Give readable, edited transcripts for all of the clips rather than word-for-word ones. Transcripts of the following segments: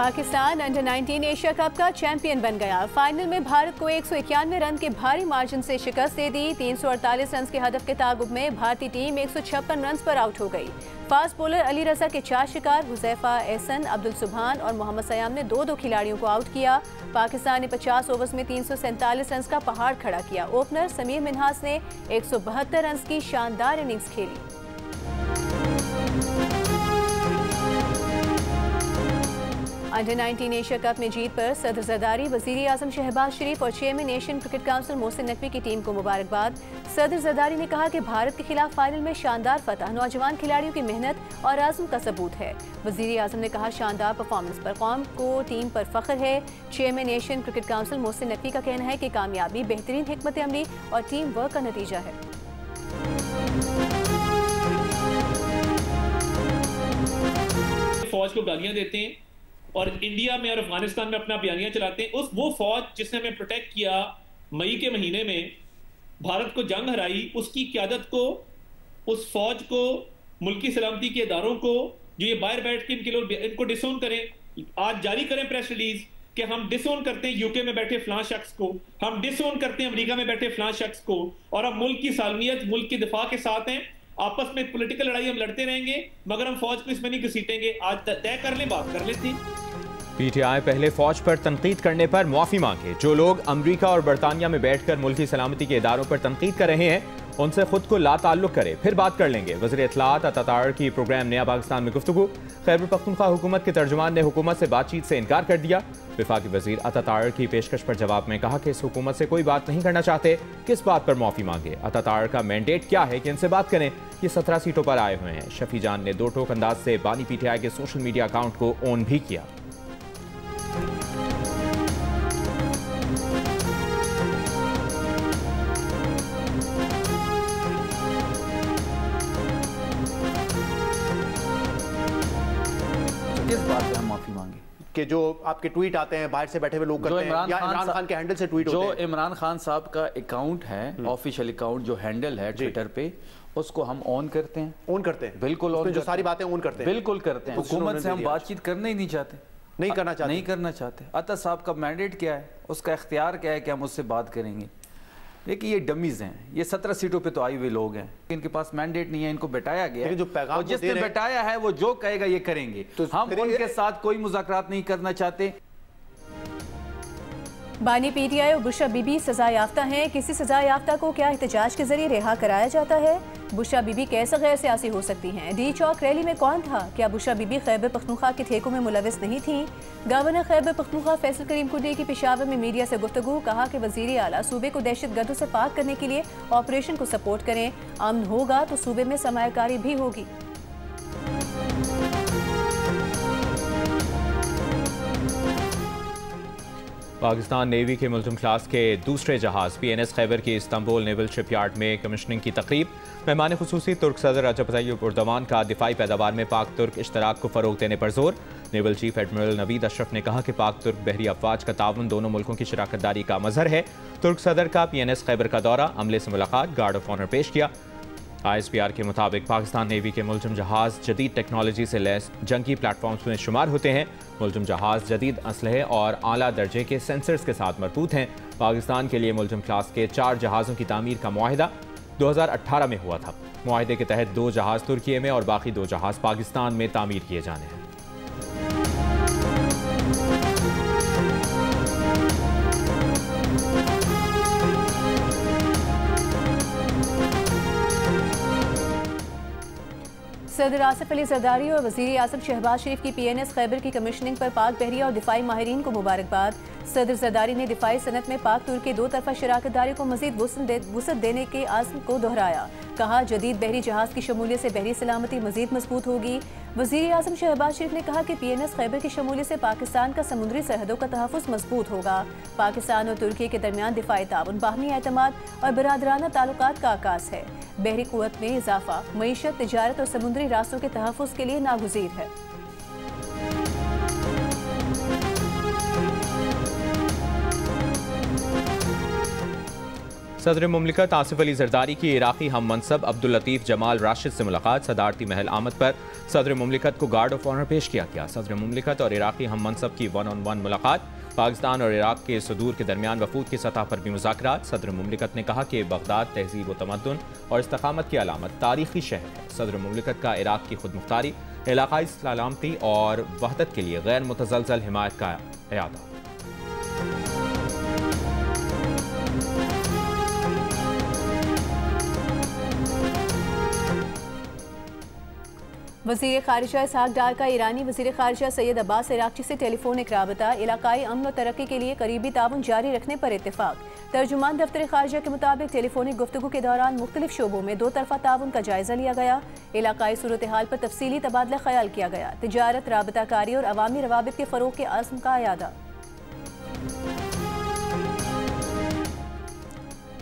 Pakistan under 19 Asia cup का champion बन गया। फाइनल में भारत को 191 रन के भारी मार्जिन से शिकस्त दे दी। 348 रन के हदफ के ताक़ुब में भारतीय टीम 156 रन पर आउट हो गई। फास्ट बॉलर अली रजा के 4 शिकार, हुज़ैफा, एहसन, अब्दुल सुभान और मोहम्मद सयाम ने 2-2 खिलाड़ियों को आउट किया। पाकिस्तान ने 50 ओवर्स में 347 रन का पहाड़ खड़ा किया। ओपनर समीर मिन्हास ने 172 रन की शानदार इनिंग्स खेली। अंडर 19 एशिया कप में जीत पर सदर ज़रदारी, वज़ीर आज़म शहबाज शरीफ और chairman Asian cricket council Mohsin Naqvi की टीम को मुबारकबाद। सदर ज़रदारी ने कहा कि भारत के खिलाफ फाइनल में शानदार फतह नौजवान खिलाड़ियों की मेहनत और आज़म का सबूत है। वज़ीर आज़म ने कहा शानदार परफॉर्मेंस पर कौम को टीम पर फ़ख्र है। Chairman Asian cricket council Mohsin Naqvi का कहना है कि कामयाबी बेहतरीन हिकमत अमली और टीम वर्क का नतीजा है। फौज को गालियां देते हैं और इंडिया में और अफगानिस्तान में अपना बयानियां चलाते हैं। वो फौज जिसने हमें प्रोटेक्ट किया मई के महीने में, भारत को जंग हराई, उसकी क़यादत को, उस फौज को, मुल्की सलामती के इदारों को, जो ये बाहर बैठ के इनके लोग इनको डिसोन करें, आज जारी करें प्रेस रिलीज कि हम डिसोन करते हैं यूके में बैठे फलां शख्स को, हम डिसोन करते हैं अमेरिका में बैठे फलां शख्स को, और हम मुल्क की सालमियत, मुल्क के दिफा के साथ हैं। आपस में पॉलिटिकल लड़ाई हम लड़ते रहेंगे मगर हम फौज को इसमें नहीं घसीटेंगे। आज तय कर लें, बात कर लेते हैं। पीटीआई पहले फौज पर तनकीद करने पर मुआफ़ी मांगे। जो लोग अमरीका और बरतानिया में बैठकर मुल्की सलामती के इदारों पर तनकीद कर रहे हैं उनसे खुद को ला ताल्लुक करे, फिर बात कर लेंगे। वज़ीर इत्तलात अता की प्रोग्राम नया पाकिस्तान में गुफ्तगू। खैबर पख्तूनख्वा हुकूमत के तर्जुमान ने हुकूमत से बातचीत से इनकार कर दिया। वफाकी वज़ीर अता की पेशकश पर जवाब में कहा कि इस हुकूमत से कोई बात नहीं करना चाहते, किस बात पर मुआफ़ी मांगे। अता का मैंडेट क्या है कि इनसे बात करें। ये 17 सीटों पर आए हुए हैं। शफी जान ने 2 टोक अंदाज से बानी पीटीआई के सोशल मीडिया अकाउंट को ऑन भी किया। किस बात पे हम माफी मांगे कि जो आपके ट्वीट आते हैं बाहर से बैठे हुए लोग करते हैं या इमरान खान के हैंडल से ट्वीट होते हैं? जो इमरान खान साहब का अकाउंट है, ऑफिशियल अकाउंट जो हैंडल है ट्विटर पे, उसको हम ऑन करते हैं। ऑन करते हैं, बिल्कुल ऑन, जो सारी बातें ऑन करते हैं, बिल्कुल करते हैं। हुकूमत से हम बातचीत करना ही नहीं चाहते, नहीं करना चाहते। अता साहब का मैंडेट क्या है, उसका इख्तियार क्या है कि हम उससे बात करेंगे। देखिए ये डमीज हैं, ये 17 सीटों पे तो आए हुए लोग हैं, इनके पास मैंडेट नहीं है, इनको बैठाया गया है, जो पैगाम जिसने बैठाया है वो जो कहेगा ये करेंगे। तो हम उनके साथ कोई मुज़ाकरात नहीं करना चाहते। बानी पीटीआई और बुशरा बीबी सजा याफ्ता हैं। किसी सजा याफ्ता को क्या एहतजाज के जरिए रिहा कराया जाता है? बुशरा बीबी कैसे गैर सियासी हो सकती हैं? डी चौक रैली में कौन था? क्या बुशरा बीबी खैबर पख्तूनख्वा के ठेकों में मुलविस नहीं थी? गवर्नर खैबर पख्तूनख्वा फैसल करीम कुर्दी की पेशावर में मीडिया से गुफ्तगू। कहा कि वजीर आला सूबे को दहशतगर्दों से पाक करने के लिए ऑपरेशन को सपोर्ट करें। अमन होगा तो सूबे में सरमायाकारी भी होगी। पाकिस्तान नेवी के मुल्ज़िम क्लास के दूसरे जहाज़ PNS खैबर की इस्तांबुल नेवल शिपयार्ड में कमिशनिंग की तकरीब। मेहमान खुसूसी तुर्क सदर रजब तय्यिब एर्दोगान का दिफाई पैदावार में पाक तुर्क इश्तराक को फ़रोग देने पर जोर। Naval chief admiral Naveed Ashraf ने कहा कि पाक तुर्क बहरी अफवाज का ताउन दोनों मुल्कों की शराकत दारी का मजहर है। तुर्क सदर का PNS खैबर का दौरा, अमले से मुलाकात, गार्ड ऑफ ऑनर पेश किया। ISPR के मुताबिक पाकिस्तान नेवी के मुल्ज़िम जहाज़ जदीद टेक्नोलॉजी से लैस जंगी प्लेटफॉर्म्स में शुमार होते हैं। मुल्ज़िम जहाज़ जदीद असलहे और आला दर्जे के सेंसर्स के साथ मरबूत हैं। पाकिस्तान के लिए मुल्ज़िम क्लास के 4 जहाज़ों की तामीर का मुआहिदा 2018 में हुआ था। मुआहिदे के तहत 2 जहाज़ तुर्की में और बाकी 2 जहाज़ पाकिस्तान में तामीर किए जाने हैं। सदर आसिफ अली जरदारी और वज़ीर आज़म शहबाज शरीफ की PNS खैबर की कमिशनिंग पर पाक बहरिया और दिफाई माहिरीन को मुबारकबाद। सदर जरदारी ने दिफाई सनत में पाक तुर्क के 2 तरफा शराकत दारी को मज़ीद वुसअत देने के आज़म को दोहराया। कहा जदीद बहरी जहाज़ की शमूलियत से बहरी सलामती मज़ीद मजबूत होगी। वज़ीर आज़म शहबाज शरीफ ने कहा कि PNS खैबर की शमूलियत से पाकिस्तान का समुद्री सरहदों का तहफ़्फ़ुज़ मजबूत होगा। पाकिस्तान और तुर्की के दरमियान दिफाई ताउन, बाहमी एतमाद और बरादराना ताल्लुकात का आगाज़ है। बहरी क़ुव्वत में इजाफा मईशत, तिजारत और समुद्री रास्तों के तहफ़्फ़ुज़ के लिए नागुज़ीर है। सदर मुमलिकत आसिफ अली जरदारी की इराक़ी हम मनसब अब्दुल लतीफ़ जमाल राशिद से मुलाकात। सदारती महल आमद पर सदर मुमलिकत को गार्ड ऑफ ऑनर पेश किया गया। सदर मुमलिकत और इराक़ी हम मनसब की 1-on-1 मुलाकात। पाकिस्तान और इराक़ के सदूर के दरमियान वफूद की सतह पर भी मुज़ाकरात। सदर मुमलिकत ने कहा कि बगदाद तहजीब व तमद्दुन और इस्तकामत की अलामत तारीख़ी शहर है। सदर मुमलिकत का इराक़ की खुद मुख्तारी, इलाक़ाई सलामती और वहदत के लिए गैर मुतज़लज़ल हिमायत का इरादा। वज़ीर ख़ारिजा इसहाक़ डार का ईरानी वज़ीर ख़ारिजा सैयद अब्बास इराक़ची से टेलीफोनिक राबता। इलाक़ाई अमन व तरक्की के लिए करीबी ताउन जारी रखने पर इत्तेफ़ाक़। तर्जुमान दफ्तर ख़ारिजा के मुताबिक टेलीफोनिक गुफ्तगू के दौरान मुख्तलिफ शोबों में 2 तरफ़ा ताउन का जायज़ा लिया गया। इलाक़ाई सूरत हाल पर तफसीली तबादला ख्याल किया गया। तिजारत, राबताकारी और अवामी रवाबित के फ़रोग़ के अज़्म का अयादा।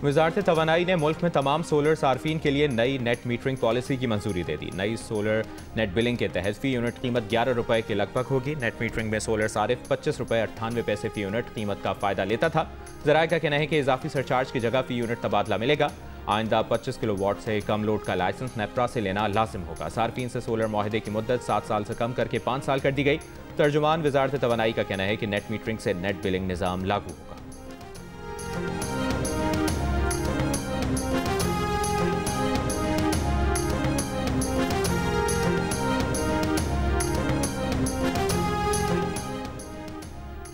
वज़ारत तवानाई ने मुल्क में तमाम सोलर सार्फिन के लिए नई नेट मीटरिंग पॉलिसी की मंजूरी दे दी। नई सोलर नेट बिलिंग के तहत फ़ी यूनिट कीमत 11 रुपये के लगभग होगी। नेट मीटरिंग में सोलर सारिफ 25 रुपये 98 पैसे फ़ी यूनिट कीमत का फ़ायदा लेता था। ज़राए का कहना है कि इजाफी सरचार्ज की जगह फ़ी यूनिट तबादला मिलेगा। आइंदा 25 किलोवाट से कम लोड का लाइसेंस नेप्रा से लेना लाजिम होगा। सार्फिन से सोलर मुआहदे की मुद्दत 7 साल से कम करके 5 साल कर दी गई। तर्जुमान वज़ारत तवानाई का कहना है कि नेट मीटरिंग से नेट बिलिंग निज़ाम लागू होगा।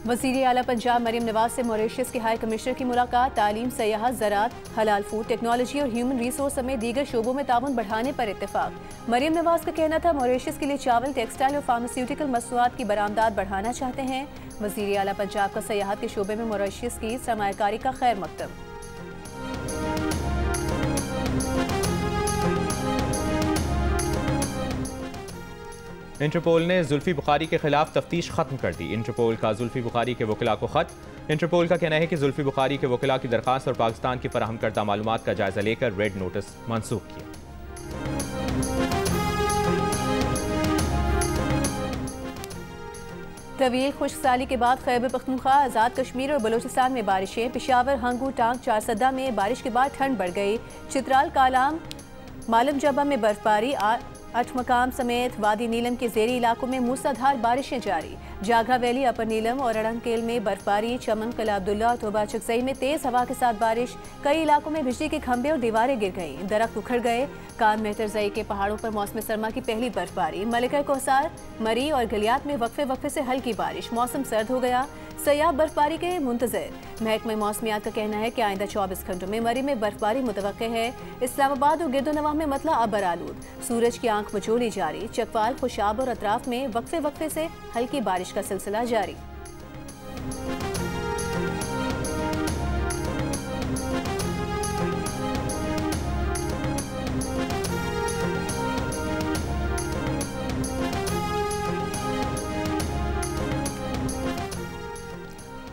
वज़ीर आला पंजाब मरीम नवाज से मॉरिशस के हाई कमिश्नर की मुलाकात। तालीम, सयाहत, ज़राअत, हलाल फूड, टेक्नोलॉजी और ह्यूमन रिसोर्स समेत दीगर शोबों में ताउन बढ़ाने पर इत्तेफाक। मरीम नवाज का कहना था मॉरिशस के लिए चावल, टेक्सटाइल और फार्मास्यूटिकल मसनूआत की बरामदात बढ़ाना चाहते हैं। वज़ीर आला पंजाब का सयाहत के शोबे में मॉरिशस की सरमायाकारी का खैर मकदम। इंटरपोल ने जुल्फी बुखारी के खिलाफ तफ्तीश खत्म कर दी। इंटरपोल का जुल्फी बुखारी के वकिला को खत। इंटरपोल का कहना है कि जुल्फी बुखारी के वकिला की दरखास्त और पाकिस्तान की फराहम करदा मालूमात का जायजा लेकर रेड नोटिस मंसूख किया। तवील खुश्क साली के बाद खैबर पख्तूनख्वा, आज़ाद कश्मीर और बलोचिस्तान में बारिशें। पेशावर, हंगू, टांग, चारसदा में बारिश के बाद ठंड बढ़ गई। चित्राल, कालाम, मालम जबा में बर्फबारी। 8 मकाम समेत वादी नीलम के ज़ेरी इलाकों में मूसलाधार बारिशें जारी। जागरा वैली, अपर नीलम और अड़ंगकेल में बर्फबारी। चमन, कला अब्दुल्ला और तोबा चकसई में तेज़ हवा के साथ बारिश। कई इलाकों में बिजली के खंभे और दीवारें गिर गईं। दरख्त उखड़ गए। कान मेहतरजई के पहाड़ों पर मौसम सरमा की पहली बर्फबारी। मलिका कोहसार, मरी और गलियात में वक्फे वक्फे से हल्की बारिश। मौसम सर्द हो गया। सयाह बर्फबारी के मुंतज़िर। महकमा मौसमियात का कहना है कि आइंदा 24 घंटों में मरी में बर्फबारी मुतवक्के है। इस्लामाबाद और गिरदोनवाह में मतला अबर आलूद। सूरज की आंख मचोली जारी। चकवाल, खुशाब और अतराफ में वक्फे वक्फे से हल्की बारिश का सिलसिला जारी।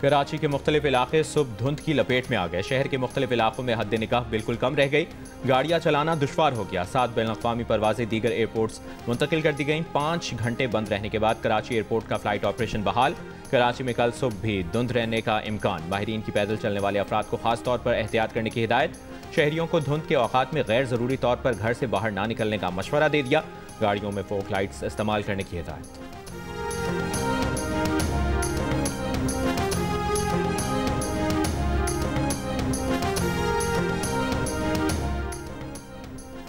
कराची के मुख्तलिफ इलाके सुबह धुंध की लपेट में आ गए। शहर के मुख्तलिफ इलाकों में हद निगाह बिल्कुल कम रह गई। गाड़ियाँ चलाना दुश्वार हो गया। 7 बैनुल-अक़वामी परवाजें दीगर एयरपोर्ट्स मुंतकिल कर दी गईं। 5 घंटे बंद रहने के बाद कराची एयरपोर्ट का फ्लाइट ऑपरेशन बहाल। कराची में कल सुबह भी धुंध रहने का इम्कान। माहिरीन की पैदल चलने वाले अफराद को खास तौर पर एहतियात करने की हिदायत। शहरियों को धुंध के औकात में गैर ज़रूरी तौर पर घर से बाहर ना निकलने का मशवरा दे दिया। गाड़ियों में फोक लाइट्स इस्तेमाल करने की हिदायत।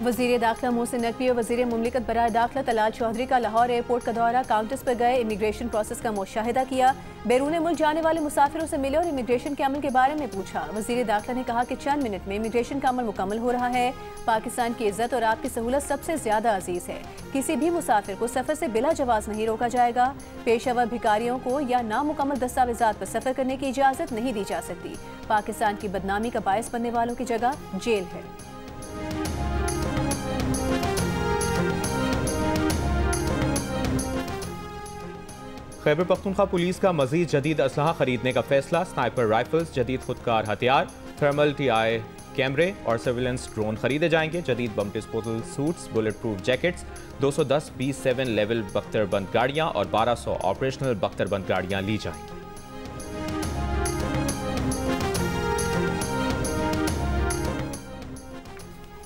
वज़ीर दाखिला मोहसिन नकवी और वज़ीर मुमलिकत बराए दाखिला तलाल चौधरी का लाहौर एयरपोर्ट का दौरा। काउंटर्स पर गए, इमिग्रेशन प्रोसेस का मुशाहिदा किया। बैरून मुल्क जाने वाले मुसाफिरों से मिले और इमिग्रेशन के अमल के बारे में पूछा। वज़ीर दाखिला ने कहा कि चंद मिनट में इमिग्रेशन का अमल मुकम्मल हो रहा है। पाकिस्तान की इज्जत और आपकी सहूलत सबसे ज़्यादा अजीज़ है। किसी भी मुसाफिर को सफ़र से बिला जवाज़ नहीं रोका जाएगा। पेशावर भिखारियों को या नामुकम्मल दस्तावेज़ात पर सफ़र करने की इजाज़त नहीं दी जा सकती। पाकिस्तान की बदनामी का बायस बनने वालों की जगह जेल है। खैबर पख्तूनख्वा पुलिस का मजीद जदीद असलहा खरीदने का फैसला। स्नाइपर राइफल्स, जदीद खुदकार हथियार, थर्मल TI कैमरे और सर्विलेंस ड्रोन खरीदे जाएंगे। जदीद बम disposal suits, bullet proof jackets, 210 B7 level बख्तरबंद गाड़ियाँ और 1200 ऑपरेशनल बख्तरबंद गाड़ियाँ ली जाएंगी।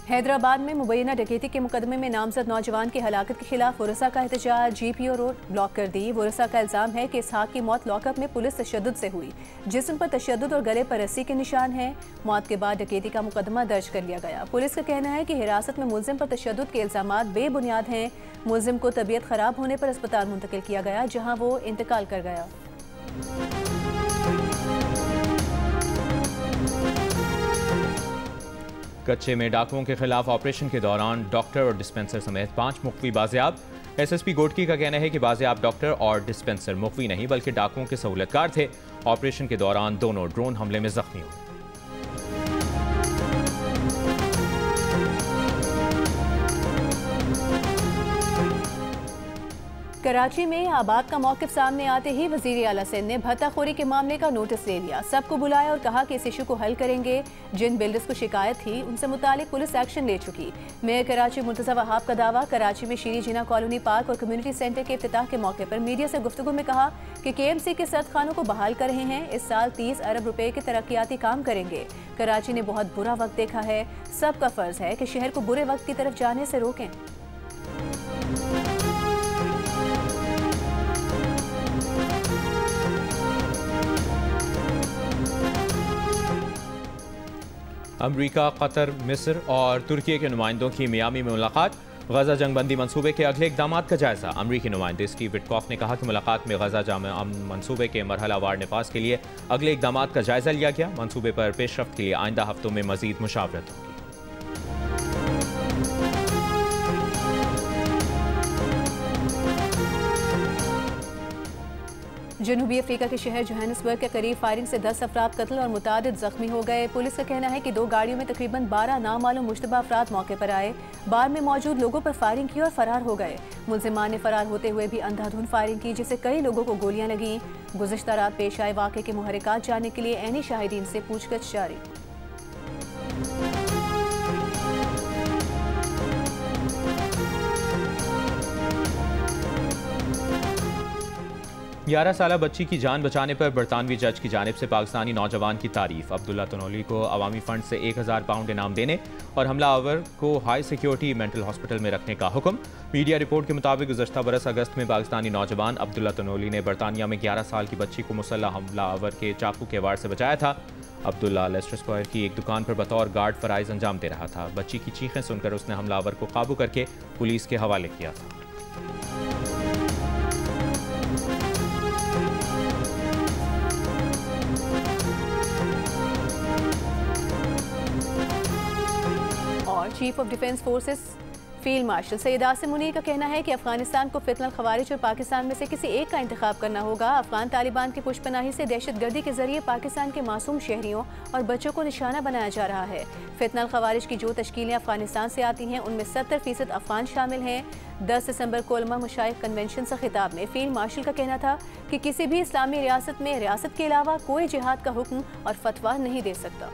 हैदराबाद में मुबैना डकैती के मुकदमे में नामजद नौजवान की हलाकत के खिलाफ वरसा का एहतजाज, GPO रोड ब्लॉक कर दी। वरसा का इल्जाम है कि इसहाक की मौत लॉकअप में पुलिस तशद्दुद से हुई। जिस्म पर तशद्दुद और गले पर रस्सी के निशान हैं। मौत के बाद डकैती का मुकदमा दर्ज कर लिया गया। पुलिस का कहना है कि हिरासत में मुलजिम पर तशद्दुद के इल्जामात बेबुनियाद हैं। मुलजिम को तबीयत खराब होने पर अस्पताल मुंतकिल किया गया, जहाँ वो इंतकाल कर गया। कच्चे में डाकुओं के खिलाफ ऑपरेशन के दौरान डॉक्टर और डिस्पेंसर समेत 5 मुख्फी बाजियाब। SSP गोटकी का कहना है कि बाजियाब डॉक्टर और डिस्पेंसर मुख्फी नहीं बल्कि डाकुओं के सहूलतकार थे। ऑपरेशन के दौरान दोनों ड्रोन हमले में जख्मी हुए। कराची में आबाद का मौक़िफ़ सामने आते ही वज़ीर आला सिंध ने भत्ताखोरी के मामले का नोटिस ले लिया। सबको बुलाया और कहा कि इस इशू को हल करेंगे। जिन बिल्डर्स को शिकायत थी उनसे मुतालिक पुलिस एक्शन ले चुकी। मेयर कराची मुर्तज़ा वहाब का दावा। कराची में शीरी जिना कॉलोनी पार्क और कम्युनिटी सेंटर के इफ्तिताह के मौके पर मीडिया से गुफ्तगू में कहा कि KMC के सर्द खानों को बहाल कर रहे हैं। इस साल 30 अरब रुपए के तरक्याती काम करेंगे। कराची ने बहुत बुरा वक्त देखा है। सबका फर्ज है कि शहर को बुरे वक्त की तरफ जाने से रोकें। अमरीका, कतर, मिस्र और तुर्की के नुमाइंदों की मियामी में मुलाकात। गजा जंगबंदी मंसूबे के अगले इकदाम का जायजा। अमरीकी नुमाइंदे स्टीव विटकॉफ ने कहा कि मुलाकात में गजा जाम मंसूबे के मरहलावार नफाज के लिए अगले इकदाम का जायजा लिया गया। मंसूबे पर पेशरफ्त के लिए आइंदा हफ्तों में मजीद मुशावरत होगी। जनूबी अफ्रीका के शहर जोहानिसबर्ग के करीब फायरिंग से 10 अफराद कत्ल और मुतादिद जख्मी हो गए। पुलिस का कहना है कि 2 गाड़ियों में तकरीबन 12 नामालूम मुश्तबा अफराद मौके पर आए, बार में मौजूद लोगों पर फायरिंग की और फरार हो गए। मुलजिमान ने फरार होते हुए भी अंधाधुंध फायरिंग की, जिससे कई लोगों को गोलियां लगीं। गुज़िश्ता रात पेश आए वाक़े के मुहर्रिकात जानने के लिए ऐनी शाहिदीन से पूछताछ जारी। 11 साला बच्ची की जान बचाने पर बरतानवी जज की जानिब से पाकिस्तानी नौजवान की तारीफ। अब्दुल्ला तनोली को अवामी फंड से 1000 पाउंड इनाम देने और हमलावर को हाई सिक्योरिटी मेंटल हॉस्पिटल में रखने का हुक्म। मीडिया रिपोर्ट के मुताबिक गुज़श्ता बरस अगस्त में पाकिस्तानी नौजवान अब्दुल्ला तनोली ने बरतानिया में 11 साल की बच्ची को मुसल्लह हमलावर के चाकू के वार से बचाया था। अब्दुल्ला लेस्टर स्क्वायर की एक दुकान पर बतौर गार्ड फराइज अंजाम दे रहा था। बच्ची की चीखें सुनकर उसने हमलावर को काबू करके पुलिस के हवाले किया था। Chief of defence forces field marshal Syed Asim Munir का कहना है कि अफगानिस्तान को फितनल खवारिज और पाकिस्तान में से किसी एक का इंतखाब करना होगा। अफगान तालिबान की पुष्पनाही से दहशतगर्दी के जरिए पाकिस्तान के मासूम शहरियों और बच्चों को निशाना बनाया जा रहा है। फितनल खवारिज की जो तश्कीलें अफगानिस्तान से आती हैं उनमें 70% अफगान शामिल हैं। 10 दिसंबर को उलमा मुशाइख कन्वेंशन से खिताब में फील्ड मार्शल का कहना था कि किसी भी इस्लामी रियासत में रियासत के अलावा कोई जिहाद का हुक्म और फतवा नहीं दे सकता।